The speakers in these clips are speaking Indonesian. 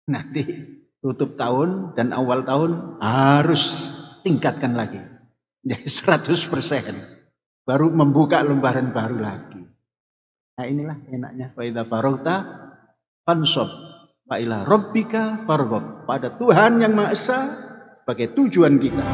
Nanti tutup tahun dan awal tahun harus tingkatkan lagi. Jadi 100%. Baru membuka lembaran baru lagi. Nah inilah enaknya. Fa idza faragta fansab wa ila rabbika farghab. Pada Tuhan yang Maha Esa sebagai tujuan kita.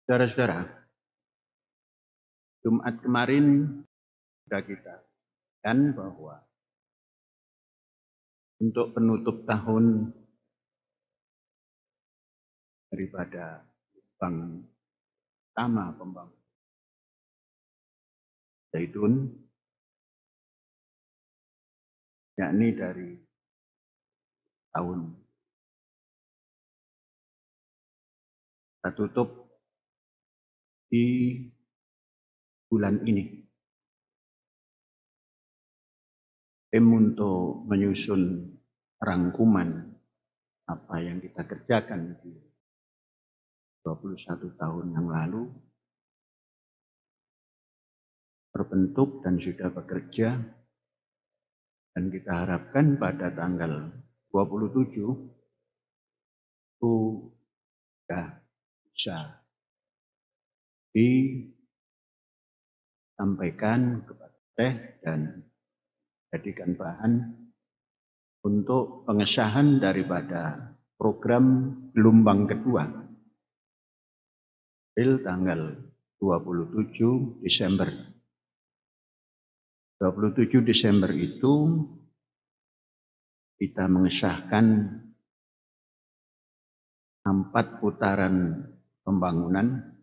Saudara-saudara, Jumat kemarin sudah kita kan bahwa untuk penutup tahun daripada bank utama pembangunan Zaitun, yakni dari tahun kita tutup di bulan ini. Tim untuk menyusun rangkuman apa yang kita kerjakan di 21 tahun yang lalu terbentuk dan sudah bekerja, dan kita harapkan pada tanggal 27 itu sudah bisa disampaikan kepada Teh dan jadikan bahan untuk pengesahan daripada program gelombang kedua tanggal 27 Desember. 27 Desember itu kita mengesahkan 4 putaran pembangunan,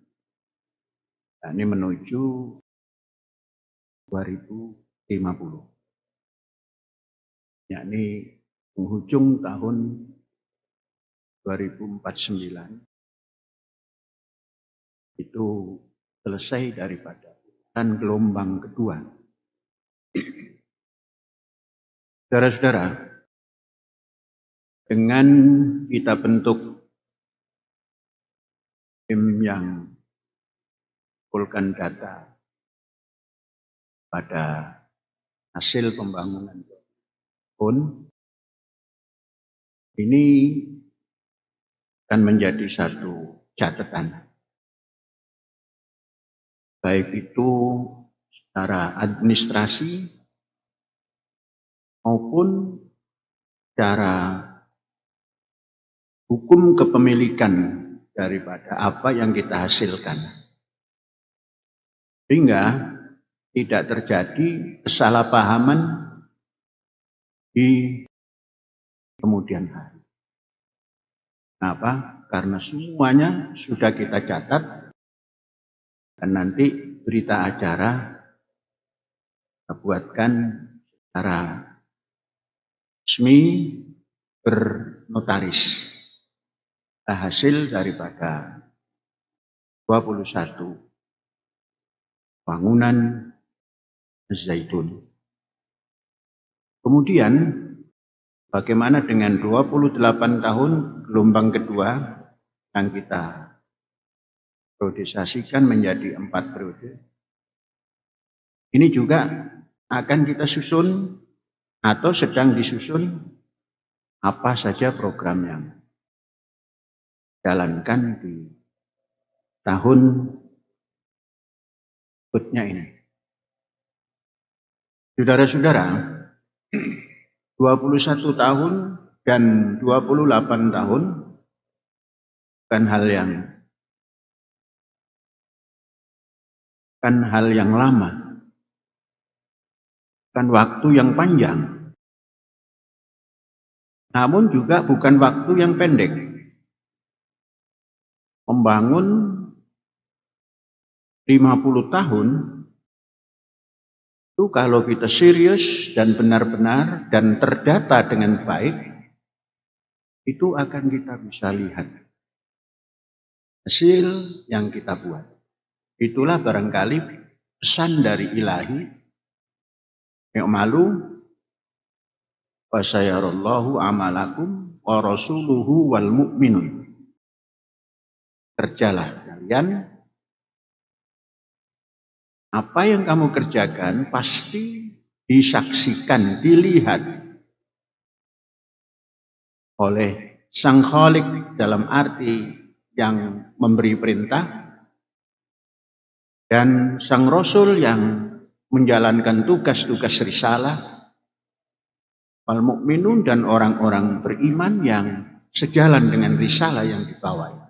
ini menuju 2050. Yakni penghujung tahun 2049 itu selesai daripada putaran gelombang kedua. Saudara-saudara, dengan kita bentuk tim yang mengumpulkan data pada hasil pembangunan pun, ini akan menjadi satu catatan. Baik itu secara administrasi maupun secara hukum kepemilikan daripada apa yang kita hasilkan. Sehingga tidak terjadi kesalahpahaman di kemudian hari. Kenapa? Karena semuanya sudah kita catat dan nanti berita acara kita buatkan secara resmi bernotaris hasil daripada 21 bangunan Zaitun. Kemudian bagaimana dengan 28 tahun gelombang kedua yang kita periodisasikan menjadi 4 periode. Ini juga akan kita susun atau sedang disusun apa saja program yang jalankan di tahun berikutnya ini. Saudara-saudara, 21 tahun dan 28 tahun bukan hal yang lama, bukan waktu yang panjang, namun juga bukan waktu yang pendek. Membangun 50 tahun itu kalau kita serius dan benar-benar dan terdata dengan baik, itu akan kita bisa lihat hasil yang kita buat. Itulah barangkali pesan dari Ilahi, i'malu wa sayarallahu amalakum wa rasuluhu wal mu'minun. Kerjalah kalian, Apa yang kamu kerjakan pasti disaksikan, dilihat oleh Sang Khalik dalam arti yang memberi perintah dan Sang Rasul yang menjalankan tugas-tugas risalah, wal mukminun dan orang-orang beriman yang sejalan dengan risalah yang dibawa.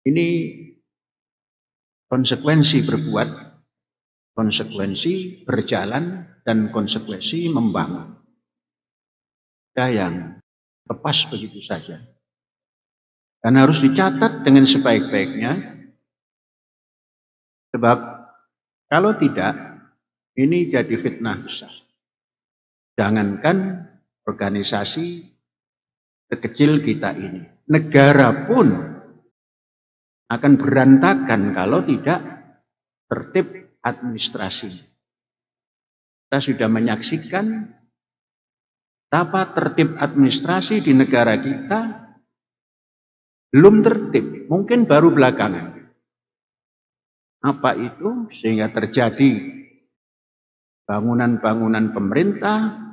Ini konsekuensi berbuat, konsekuensi berjalan, dan konsekuensi membangun. Ada yang lepas begitu saja. Dan harus dicatat dengan sebaik-baiknya. Sebab kalau tidak, ini jadi fitnah besar. Jangankan organisasi kecil kita ini, negara pun akan berantakan kalau tidak tertib administrasi. Kita sudah menyaksikan betapa tertib administrasi di negara kita belum tertib, mungkin baru belakangan. Apa itu? Sehingga terjadi bangunan-bangunan pemerintah,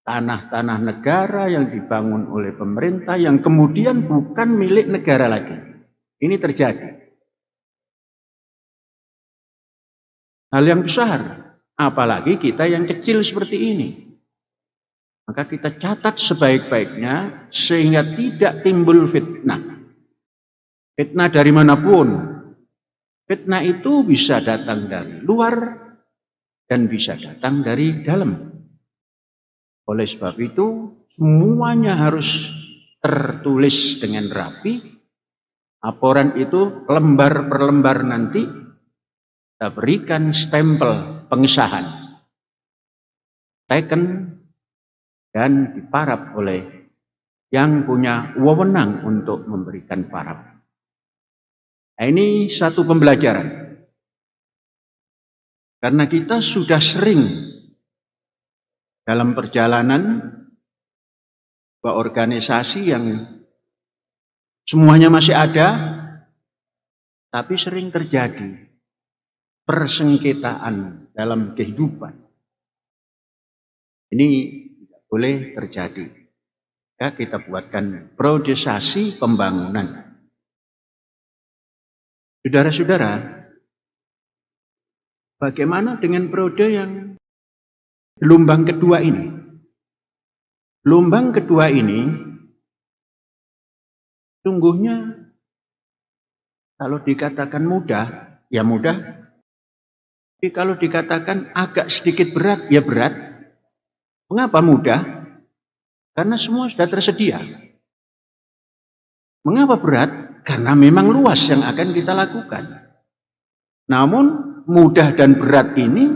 tanah-tanah negara yang dibangun oleh pemerintah yang kemudian bukan milik negara lagi. Ini terjadi. Hal yang besar, apalagi kita yang kecil seperti ini. Maka kita catat sebaik-baiknya sehingga tidak timbul fitnah. Fitnah dari manapun. Fitnah itu bisa datang dari luar dan bisa datang dari dalam. Oleh sebab itu, semuanya harus tertulis dengan rapi. Laporan itu lembar per lembar nanti kita berikan stempel pengesahan. Taken dan diparaf oleh yang punya wewenang untuk memberikan paraf. Nah, ini satu pembelajaran. Karena kita sudah sering dalam perjalanan ke organisasi yang semuanya masih ada, tapi sering terjadi persengketaan dalam kehidupan. Ini tidak boleh terjadi. Ya, kita buatkan priorisasi pembangunan. Saudara-saudara, bagaimana dengan periode yang gelombang kedua ini? Gelombang kedua ini sungguhnya kalau dikatakan mudah, ya mudah. Tapi kalau dikatakan agak sedikit berat, ya berat. Mengapa mudah? Karena semua sudah tersedia. Mengapa berat? Karena memang luas yang akan kita lakukan. Namun mudah dan berat ini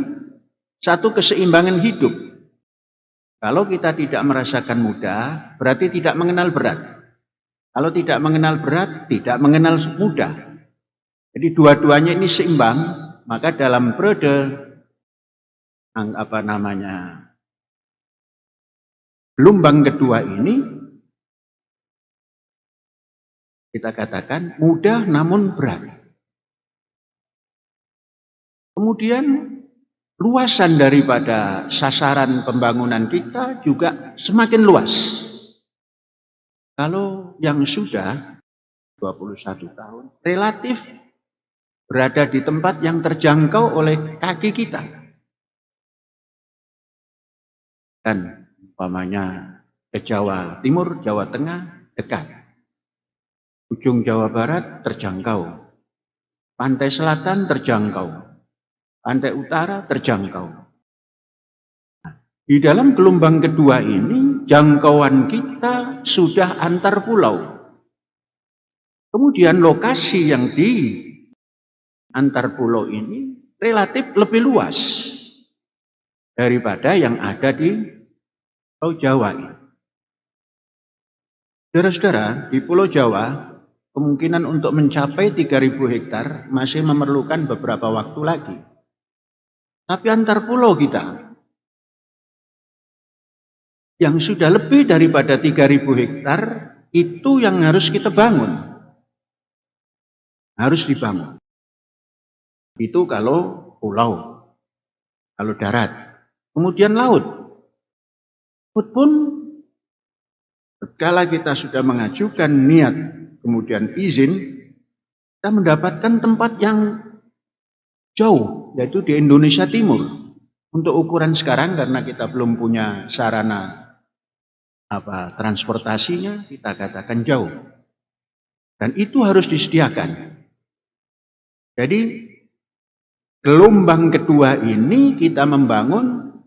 satu keseimbangan hidup. Kalau kita tidak merasakan mudah, berarti tidak mengenal berat. Kalau tidak mengenal berat, tidak mengenal mudah. Jadi dua-duanya ini seimbang, maka dalam periode gelombang kedua ini kita katakan mudah namun berat. Kemudian luasan daripada sasaran pembangunan kita juga semakin luas. Kalau yang sudah 21 tahun relatif berada di tempat yang terjangkau oleh kaki kita. Dan umpamanya ke Jawa Timur, Jawa Tengah dekat. Ujung Jawa Barat terjangkau. Pantai Selatan terjangkau. Pantai Utara terjangkau. Di dalam gelombang kedua ini, jangkauan kita sudah antar pulau. Kemudian lokasi yang di antar pulau ini relatif lebih luas daripada yang ada di Pulau Jawa ini. Saudara-saudara, di Pulau Jawa, kemungkinan untuk mencapai 3.000 hektar masih memerlukan beberapa waktu lagi. Tapi antar pulau kita yang sudah lebih daripada 3.000 hektar itu yang harus kita bangun. Harus dibangun. Itu kalau pulau, kalau darat. Kemudian laut. Laut pun kala kita sudah mengajukan niat, kemudian izin, kita mendapatkan tempat yang jauh, yaitu di Indonesia Timur. Untuk ukuran sekarang, karena kita belum punya sarana transportasinya, kita katakan jauh. Dan itu harus disediakan. Jadi gelombang kedua ini kita membangun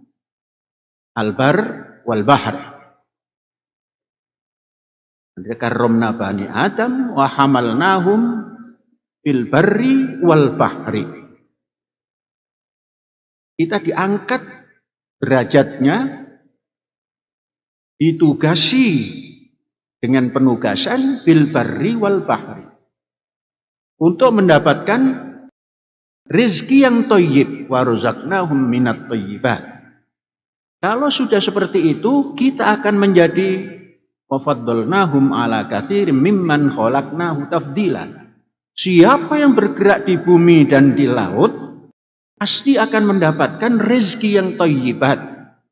al-bar wal bahr. Karramna bani Adam wa hamalnahum fil barri wal bahri. Kita diangkat derajatnya, ditugasi dengan penugasan fil barri wal bahri untuk mendapatkan rezeki yang thayyib, wa razaqnahum minat thayyibat. Kalau sudah seperti itu, kita akan menjadi wafaddalnahum ala katsirin mimman khalaqnahu tafdila. Siapa yang bergerak di bumi dan di laut pasti akan mendapatkan rezeki yang thayyibat.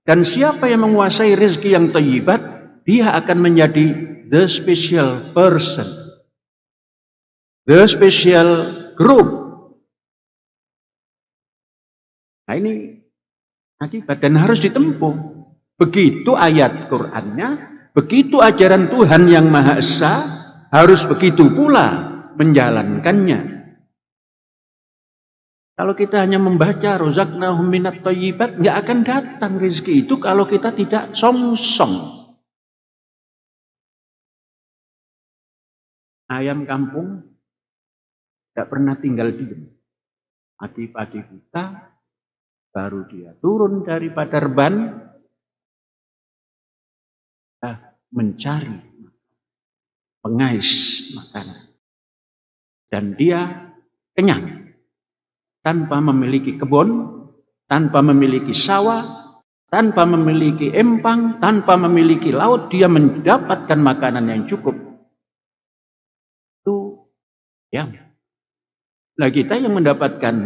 Dan siapa yang menguasai rezeki yang thayyibat, dia akan menjadi the special person, the special group. Nah ini akibat dan harus ditempuh. Begitu ayat Qur'annya, begitu ajaran Tuhan yang Maha Esa, harus begitu pula menjalankannya. Kalau kita hanya membaca rozaqnahum minat thayyibat, nggak akan datang rezeki itu kalau kita tidak songsong. Ayam kampung tidak pernah tinggal diam. Pagi-pagi kita baru dia turun daripada reban, mencari pengais makanan. Dan dia kenyang. Tanpa memiliki kebun, tanpa memiliki sawah, tanpa memiliki empang, tanpa memiliki laut, dia mendapatkan makanan yang cukup. Itu ya. Nah kita yang mendapatkan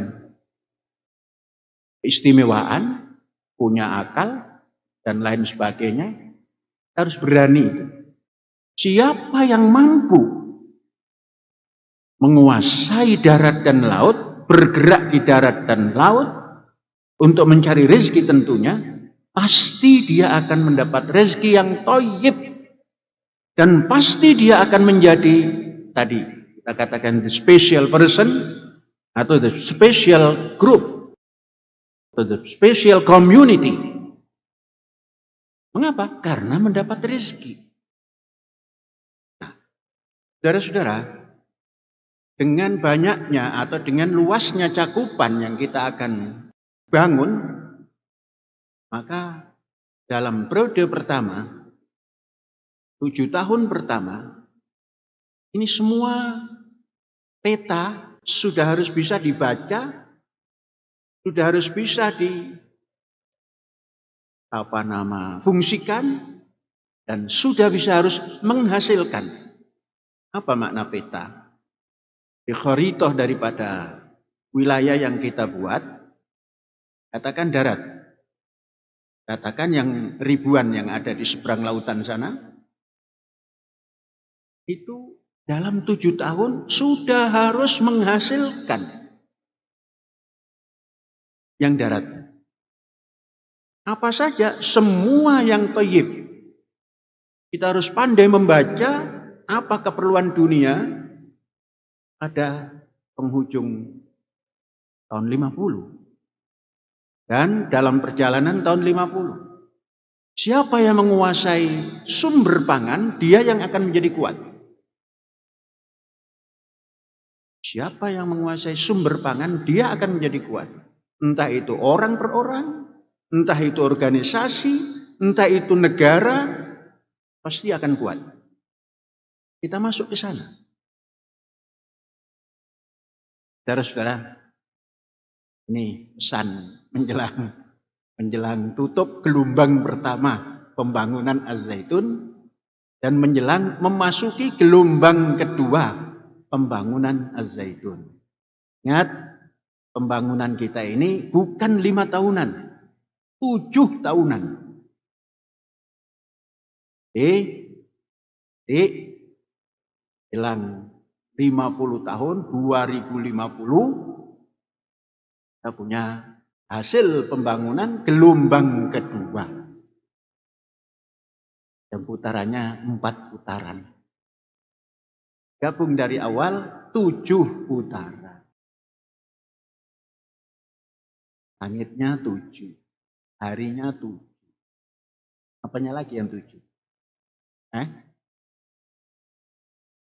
keistimewaan, punya akal, dan lain sebagainya, harus berani. Siapa yang mampu menguasai darat dan laut, bergerak di darat dan laut untuk mencari rezeki tentunya, pasti dia akan mendapat rezeki yang thayyib. Dan pasti dia akan menjadi, tadi kita katakan the special person, atau the special group, atau the special community. Mengapa? Karena mendapat rezeki. Nah, saudara-saudara, dengan banyaknya atau dengan luasnya cakupan yang kita akan bangun, maka dalam periode pertama, 7 tahun pertama, ini semua peta sudah harus bisa dibaca, sudah harus bisa fungsikan, dan sudah bisa harus menghasilkan. Apa makna peta? Di kharitoh daripada wilayah yang kita buat, katakan darat, katakan yang ribuan yang ada di seberang lautan sana, itu dalam 7 tahun sudah harus menghasilkan yang darat. Apa saja? Semua yang thayyib. Kita harus pandai membaca apa keperluan dunia pada penghujung tahun 50. Dan dalam perjalanan tahun 50. Siapa yang menguasai sumber pangan, dia yang akan menjadi kuat. Siapa yang menguasai sumber pangan, dia akan menjadi kuat. Entah itu orang per orang, entah itu organisasi, entah itu negara, pasti akan kuat. Kita masuk ke sana. Saudara-saudara, ini pesan menjelang tutup gelombang pertama pembangunan Az-Zaitun dan menjelang memasuki gelombang kedua pembangunan Az-Zaitun. Ingat, pembangunan kita ini bukan 5 tahunan, 7 tahunan. Hilang 50 tahun, 2050 kita punya hasil pembangunan gelombang kedua. Yang putarannya 4 putaran. Gabung dari awal 7 putaran. Langitnya 7. Harinya 7. Apanya lagi yang 7?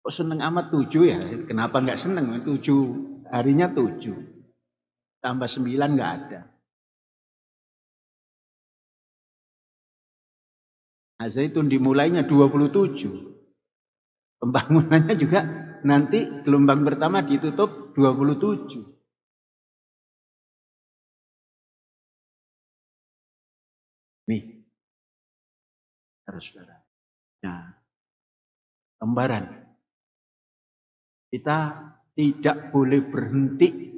Kok seneng amat 7 ya? Kenapa nggak seneng? 7 harinya 7. Tambah 9 nggak ada. Nah, Zaitun dimulainya 27. Pembangunannya juga nanti gelombang pertama ditutup 27. Nih, saudara. Nah, lembaran. Kita tidak boleh berhenti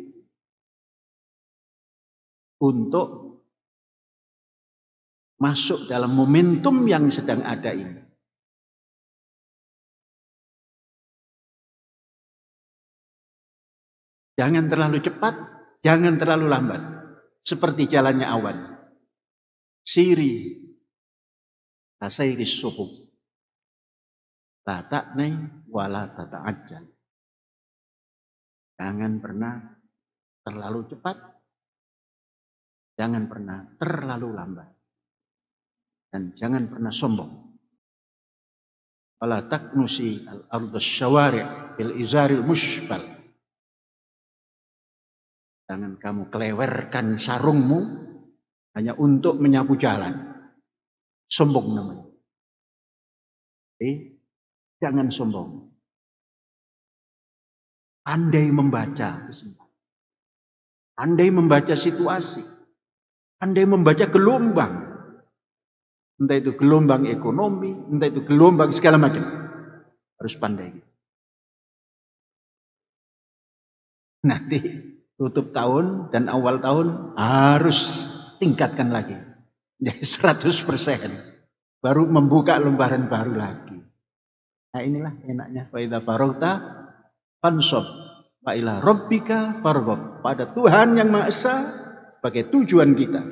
untuk masuk dalam momentum yang sedang ada ini. Jangan terlalu cepat, jangan terlalu lambat. Seperti jalannya awan. Siri, tasairi suhub. La ta'nai wala tata'ajjal. Jangan pernah terlalu cepat, jangan pernah terlalu lambat. Dan jangan pernah sombong. Wala taknusi al-ardhas syawari' bil izaril mushbal. Jangan kamu kelewerkan sarungmu hanya untuk menyapu jalan. Sombong namanya. Jangan sombong. Pandai membaca. Pandai membaca situasi. Pandai membaca gelombang. Entah itu gelombang ekonomi, entah itu gelombang segala macam. Harus pandai. Nanti tutup tahun dan awal tahun harus tingkatkan lagi. Jadi 100%. Baru membuka lembaran baru lagi. Nah inilah enaknya. Wa idza faragta fansab wa ila rabbika farghab. Pada Tuhan yang Maha Esa sebagai tujuan kita.